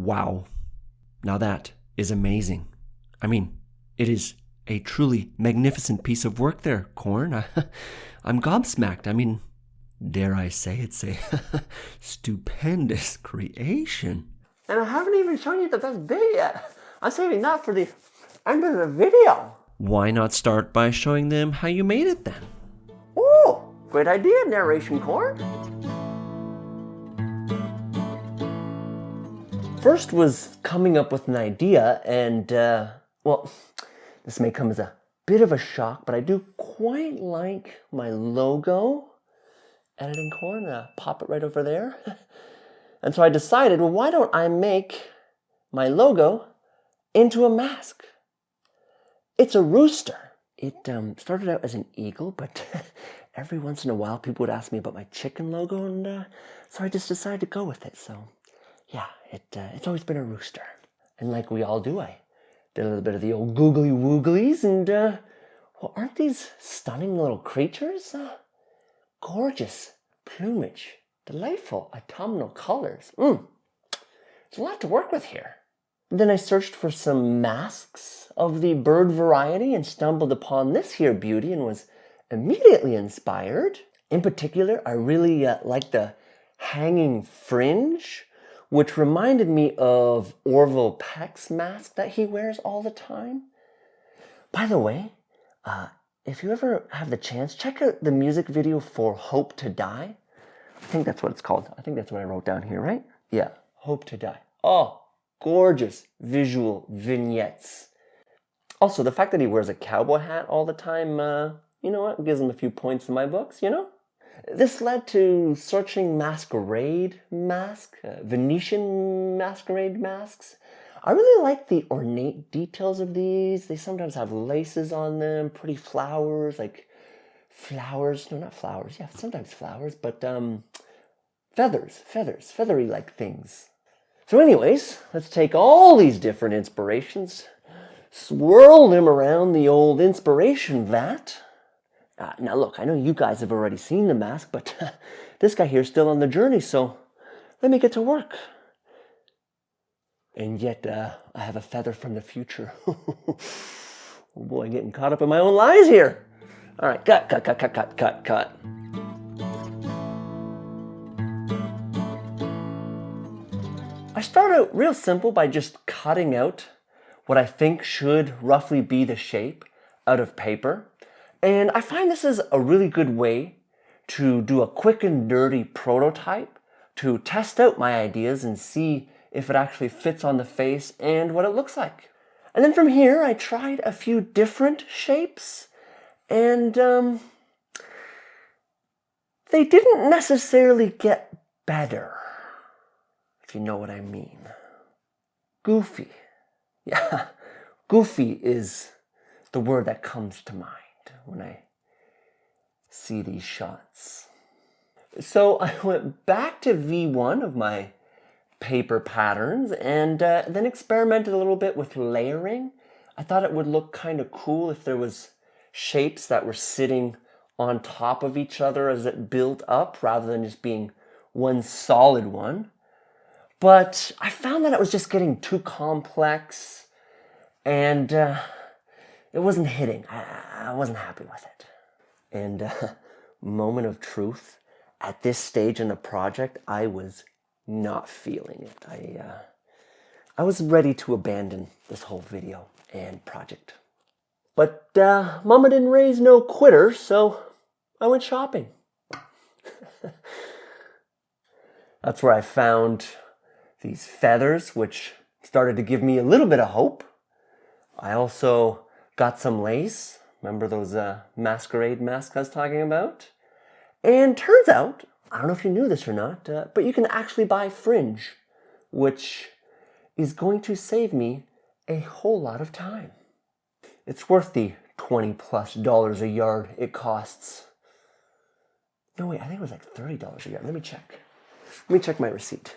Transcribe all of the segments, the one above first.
Wow. Now that is amazing. I mean, it is a truly magnificent piece of work there, Corn. I'm gobsmacked. I mean, dare I say it's a stupendous creation. And I haven't even shown you the best bit yet. I'm saving that for the end of the video. Why not start by showing them how you made it then? Ooh, great idea, narration Corn. First was coming up with an idea, and well, this may come as a bit of a shock, but I do quite like my logo. Editing Corn, pop it right over there. And so I decided, well, why don't I make my logo into a mask? It's a rooster. It started out as an eagle, but every once in a while people would ask me about my chicken logo, and so I just decided to go with it. So yeah, it's always been a rooster. And like we all do, I did a little bit of the old googly wooglies, and well, aren't these stunning little creatures? Gorgeous plumage, delightful autumnal colors. There's a lot to work with here. Then I searched for some masks of the bird variety and stumbled upon this here beauty and was immediately inspired. In particular, I really like the hanging fringe, which reminded me of Orville Peck's mask that he wears all the time. By the way, if you ever have the chance, check out the music video for Hope to Die. I think that's what it's called. I think that's what I wrote down here, right? Yeah, Hope to Die. Oh, gorgeous visual vignettes. Also, the fact that he wears a cowboy hat all the time, you know what, gives him a few points in my books, you know? This led to searching masquerade mask, Venetian masquerade masks. I really like the ornate details of these. They sometimes have laces on them, pretty flowers, like flowers, no, not flowers, yeah, sometimes flowers, but feathers, feathery-like things. So anyways, let's take all these different inspirations, swirl them around the old inspiration vat. Now look, I know you guys have already seen the mask, but this guy here's still on the journey, so let me get to work. And yet, I have a feather from the future. Oh boy, I'm getting caught up in my own lies here. All right, cut. I start out real simple by just cutting out what I think should roughly be the shape out of paper. And I find this is a really good way to do a quick and dirty prototype, to test out my ideas and see if it actually fits on the face and what it looks like. And then from here, I tried a few different shapes, and they didn't necessarily get better, if you know what I mean. Goofy. Yeah, goofy is the word that comes to mind when I see these shots. So I went back to V1 of my paper patterns and then experimented a little bit with layering. I thought it would look kind of cool if there was shapes that were sitting on top of each other as it built up rather than just being one solid one. But I found that it was just getting too complex and it wasn't hitting. I wasn't happy with it. And moment of truth, at this stage in the project, I was not feeling it. I was ready to abandon this whole video and project. But Mama didn't raise no quitter, so I went shopping. That's where I found these feathers, which started to give me a little bit of hope. I also got some lace. Remember those masquerade masks I was talking about? And turns out, I don't know if you knew this or not, but you can actually buy fringe, which is going to save me a whole lot of time. It's worth the $20+ a yard it costs. No, wait, I think it was like $30 a yard. Let me check my receipt.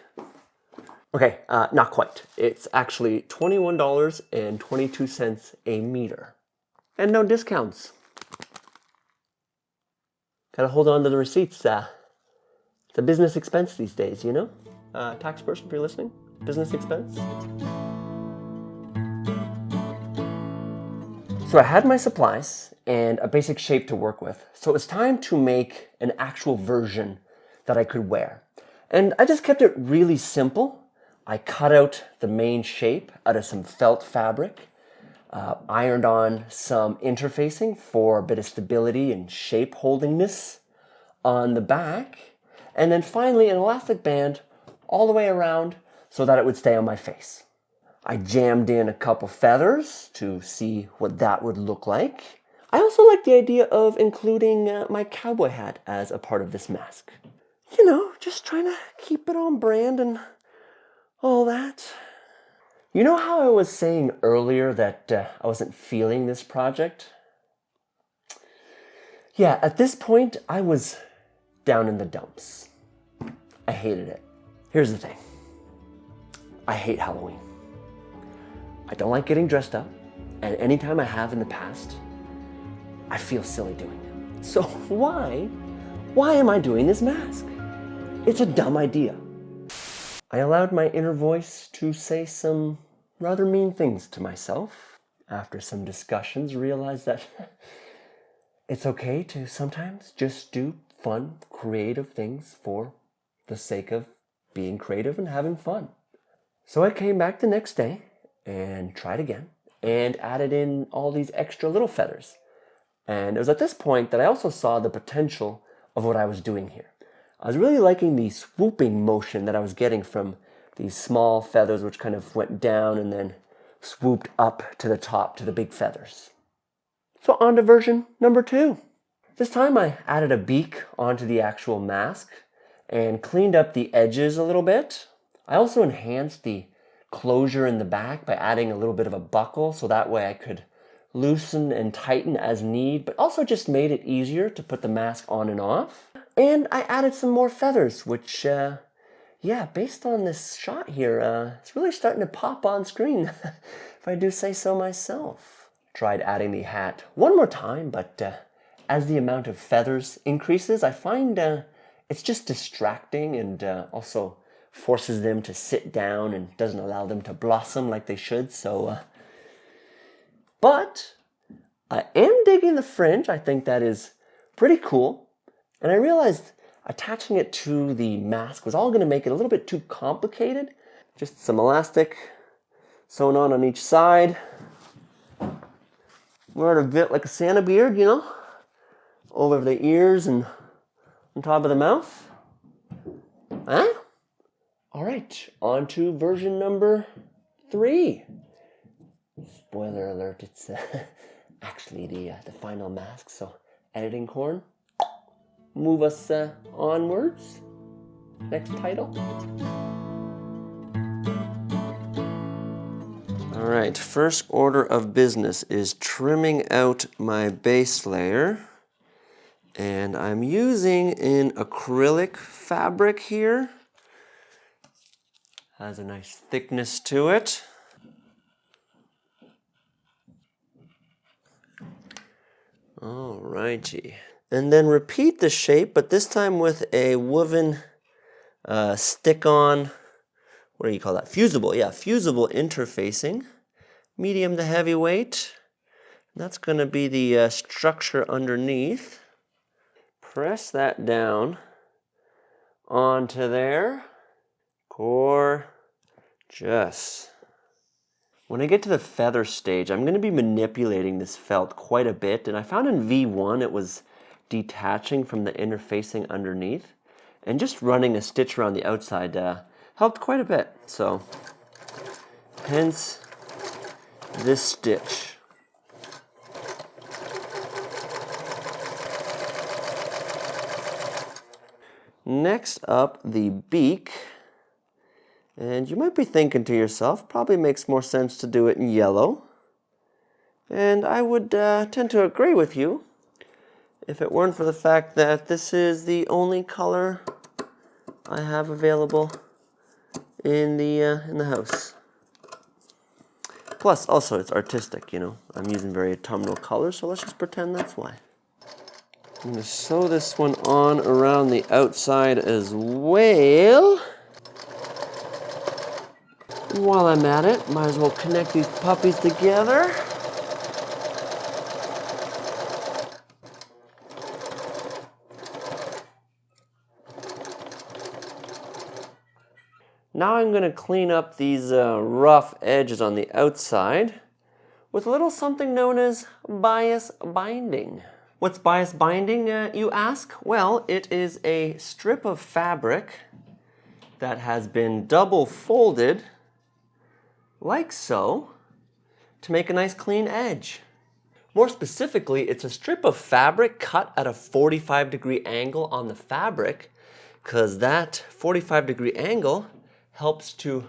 Okay, not quite. It's actually $21.22 a meter. And no discounts. Gotta hold on to the receipts. It's a business expense these days, you know? Tax person, if you're listening. business expense. So I had my supplies and a basic shape to work with. So it was time to make an actual version that I could wear. And I just kept it really simple. I cut out the main shape out of some felt fabric, ironed on some interfacing for a bit of stability and shape holdingness on the back, and then finally an elastic band all the way around so that it would stay on my face. I jammed in a couple feathers to see what that would look like. I also like the idea of including my cowboy hat as a part of this mask. You know, just trying to keep it on brand and all that. You know how I was saying earlier that I wasn't feeling this project? Yeah, at this point, I was down in the dumps. I hated it. Here's the thing. I hate Halloween. I don't like getting dressed up, and anytime I have in the past, I feel silly doing it. So why am I doing this mask? It's a dumb idea. I allowed my inner voice to say some rather mean things to myself. After some discussions, realized that it's okay to sometimes just do fun, creative things for the sake of being creative and having fun. So I came back the next day and tried again and added in all these extra little feathers. And it was at this point that I also saw the potential of what I was doing here. I was really liking the swooping motion that I was getting from these small feathers, which kind of went down and then swooped up to the top to the big feathers. So on to version number 2. This time I added a beak onto the actual mask and cleaned up the edges a little bit. I also enhanced the closure in the back by adding a little bit of a buckle so that way I could loosen and tighten as need, but also just made it easier to put the mask on and off. And I added some more feathers, which, based on this shot here, it's really starting to pop on screen, if I do say so myself. Tried adding the hat one more time, but as the amount of feathers increases, I find it's just distracting and also forces them to sit down and doesn't allow them to blossom like they should. So, but I am digging the fringe. I think that is pretty cool. And I realized attaching it to the mask was all going to make it a little bit too complicated. Just some elastic sewn on each side. Wear it a bit like a Santa beard, you know, over the ears and on top of the mouth. Huh? All right, on to version number 3. Spoiler alert, it's actually the final mask, so editing corn. Move us onwards. Next title. All right, first order of business is trimming out my base layer. And I'm using an acrylic fabric here. Has a nice thickness to it. All righty. And then repeat the shape, but this time with a woven stick-on, what do you call that? Fusible, yeah, fusible interfacing. Medium to heavyweight. That's going to be the structure underneath. Press that down onto there. Gorgeous. When I get to the feather stage, I'm going to be manipulating this felt quite a bit, and I found in V1 it was detaching from the interfacing underneath, and just running a stitch around the outside helped quite a bit. So, hence this stitch. Next up, the beak. And you might be thinking to yourself, probably makes more sense to do it in yellow. And I would tend to agree with you if it weren't for the fact that this is the only color I have available in the house. Plus, also, it's artistic, you know. I'm using very autumnal colors, so let's just pretend that's why. I'm going to sew this one on around the outside as well. While I'm at it, might as well connect these puppies together. Now I'm going to clean up these rough edges on the outside with a little something known as bias binding. What's bias binding, you ask? Well, it is a strip of fabric that has been double folded, like so, to make a nice clean edge. More specifically, it's a strip of fabric cut at a 45-degree angle on the fabric, because that 45-degree angle helps to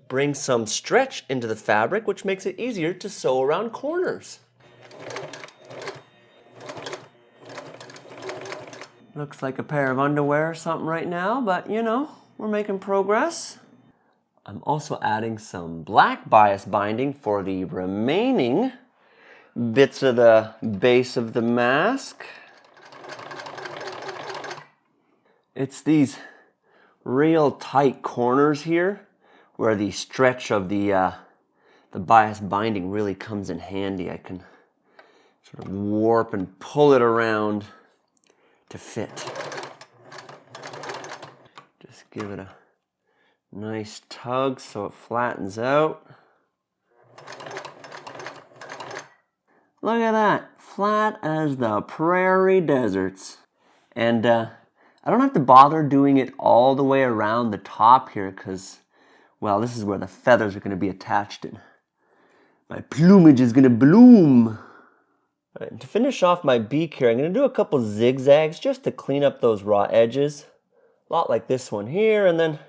bring some stretch into the fabric, which makes it easier to sew around corners. Looks like a pair of underwear or something right now, but you know, we're making progress. I'm also adding some black bias binding for the remaining bits of the base of the mask. It's these real tight corners here where the stretch of the bias binding really comes in handy. I can sort of warp and pull it around to fit. Just give it a nice tug so it flattens out. Look at that, flat as the prairie deserts. And I don't have to bother doing it all the way around the top here because, well, this is where the feathers are going to be attached and my plumage is going to bloom. All right, to finish off my beak here, I'm going to do a couple zigzags just to clean up those raw edges. A lot like this one here, and then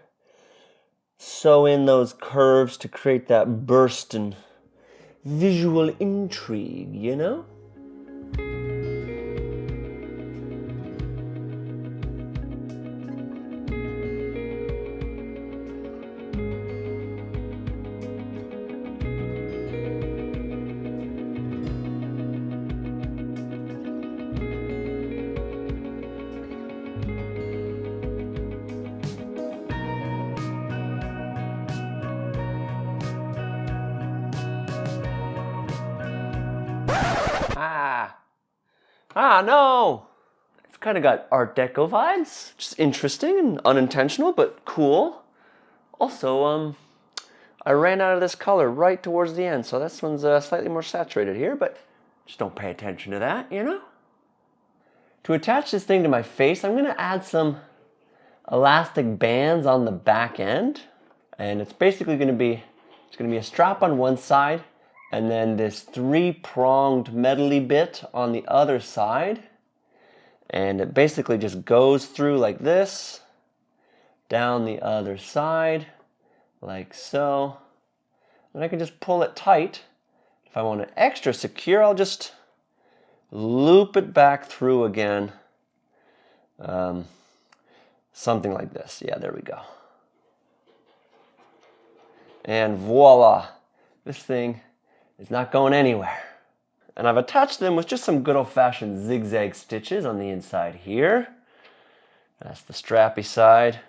sew in those curves to create that burst and visual intrigue, you know? No! It's kind of got Art Deco vibes, which is interesting and unintentional, but cool. Also, I ran out of this color right towards the end, so this one's slightly more saturated here, but just don't pay attention to that, you know? To attach this thing to my face, I'm gonna add some elastic bands on the back end, and it's basically gonna be a strap on one side, and then this three-pronged metally bit on the other side. And it basically just goes through like this, down the other side, like so. And I can just pull it tight. If I want it extra secure, I'll just loop it back through again. Something like this. Yeah, there we go. And voila, this thing is not going anywhere. And I've attached them with just some good old-fashioned zigzag stitches on the inside here. That's the strappy side.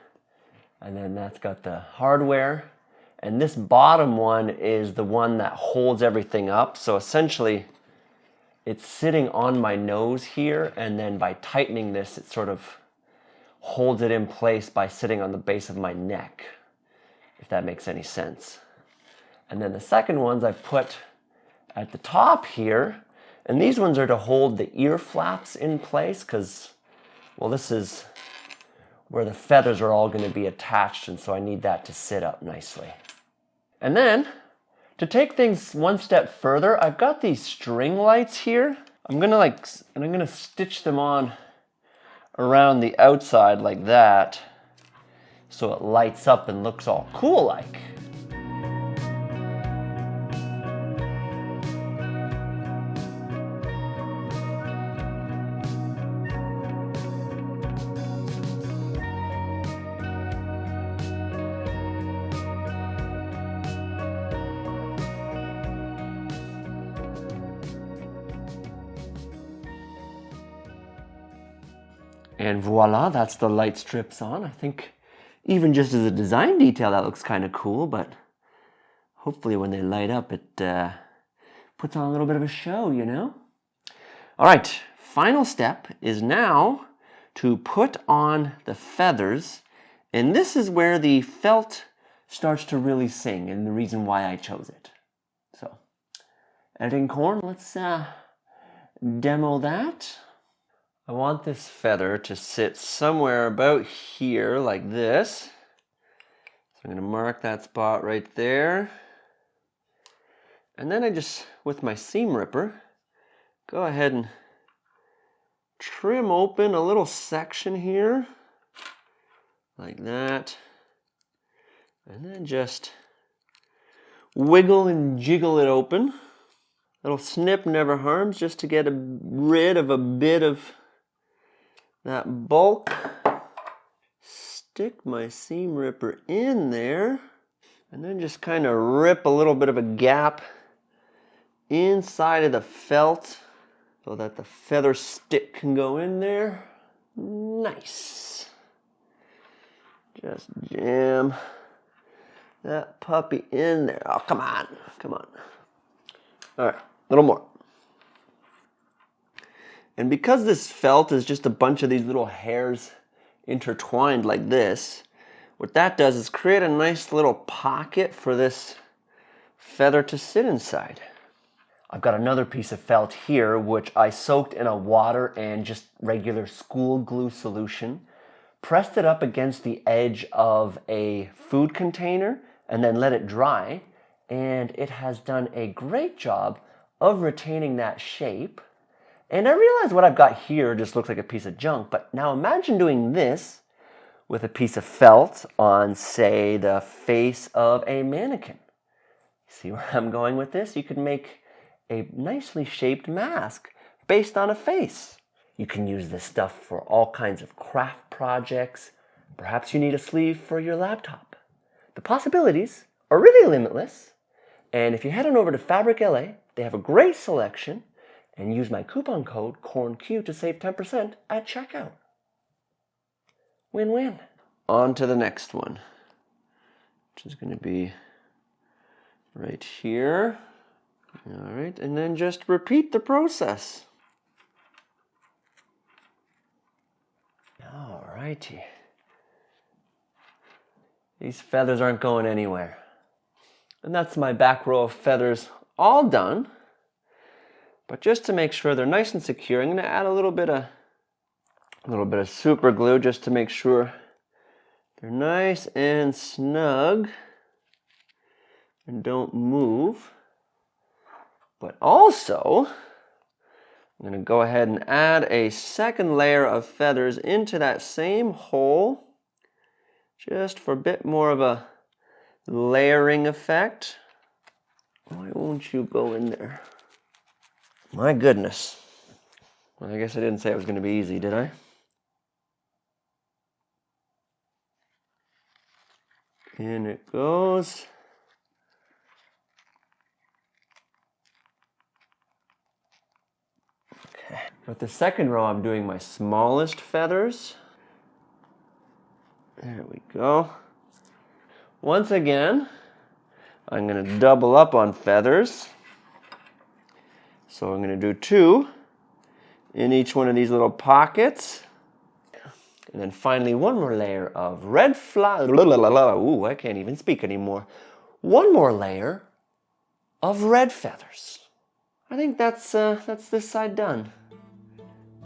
And then that's got the hardware. And this bottom one is the one that holds everything up. So essentially, it's sitting on my nose here, and then by tightening this, it sort of holds it in place by sitting on the base of my neck, if that makes any sense. And then the second ones I've put at the top here, and these ones are to hold the ear flaps in place because, well, this is where the feathers are all going to be attached, and so I need that to sit up nicely. And then, to take things one step further, I've got these string lights here. I'm gonna stitch them on around the outside like that, so it lights up and looks all cool like. And voila, that's the light strips on. I think even just as a design detail, that looks kind of cool, but Hopefully when they light up, it puts on a little bit of a show, you know? All right, final step is now to put on the feathers, and this is where the felt starts to really sing, and the reason why I chose it. So, editing corn, let's demo that. I want this feather to sit somewhere about here like this. So I'm going to mark that spot right there. And then I just, with my seam ripper, go ahead and trim open a little section here, like that. And then just wiggle and jiggle it open. A little snip never harms, just to get rid of a bit of that bulk. Stick my seam ripper in there, and then just kind of rip a little bit of a gap inside of the felt so that the feather stick can go in there. Nice. Just jam that puppy in there. Oh, come on, come on. All right, a little more. And because this felt is just a bunch of these little hairs intertwined like this, what that does is create a nice little pocket for this feather to sit inside. I've got another piece of felt here which I soaked in a water and just regular school glue solution, pressed it up against the edge of a food container and then let it dry, and it has done a great job of retaining that shape. And I realize what I've got here just looks like a piece of junk, but now imagine doing this with a piece of felt on, say, the face of a mannequin. See where I'm going with this? You could make a nicely shaped mask based on a face. You can use this stuff for all kinds of craft projects. Perhaps you need a sleeve for your laptop. The possibilities are really limitless. And if you head on over to Fabric LA, they have a great selection, and use my coupon code CORNQ to save 10% at checkout. Win-win. On to the next one, which is going to be right here. All right, and then just repeat the process. All righty. These feathers aren't going anywhere. And that's my back row of feathers all done. But just to make sure they're nice and secure, I'm going to add a little bit of super glue just to make sure they're nice and snug and don't move. But also, I'm going to go ahead and add a second layer of feathers into that same hole, just for a bit more of a layering effect. Why won't you go in there? My goodness. Well, I guess I didn't say it was going to be easy, did I? In it goes. Okay. With the second row, I'm doing my smallest feathers. There we go. Once again, I'm going to double up on feathers. So I'm going to do 2 in each one of these little pockets. And then finally, one more layer of red flower. Ooh, I can't even speak anymore. One more layer of red feathers. I think that's this side done.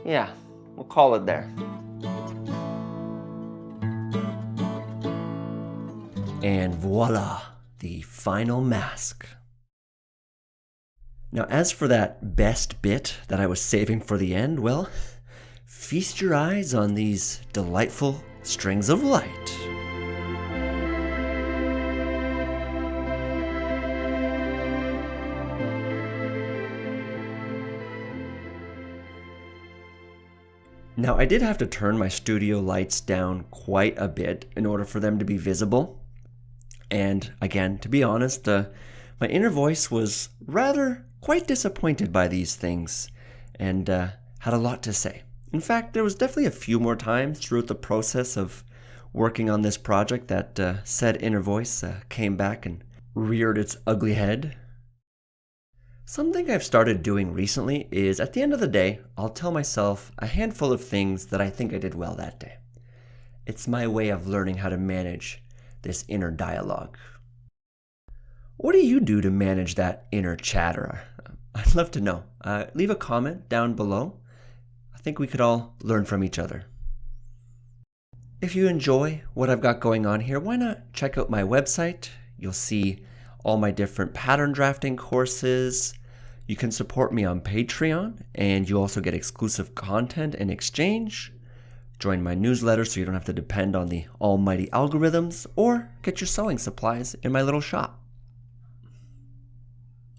Yeah, we'll call it there. And voila, the final mask. Now, as for that best bit that I was saving for the end, well, feast your eyes on these delightful strings of light. Now, I did have to turn my studio lights down quite a bit in order for them to be visible. And again, to be honest, my inner voice was rather quite disappointed by these things and had a lot to say. In fact, there was definitely a few more times throughout the process of working on this project that said inner voice came back and reared its ugly head. Something I've started doing recently is at the end of the day, I'll tell myself a handful of things that I think I did well that day. It's my way of learning how to manage this inner dialogue. What do you do to manage that inner chatter? I'd love to know. Leave a comment down below. I think we could all learn from each other. If you enjoy what I've got going on here, why not check out my website? You'll see all my different pattern drafting courses. You can support me on Patreon, and you also get exclusive content in exchange. Join my newsletter so you don't have to depend on the almighty algorithms, or get your sewing supplies in my little shop.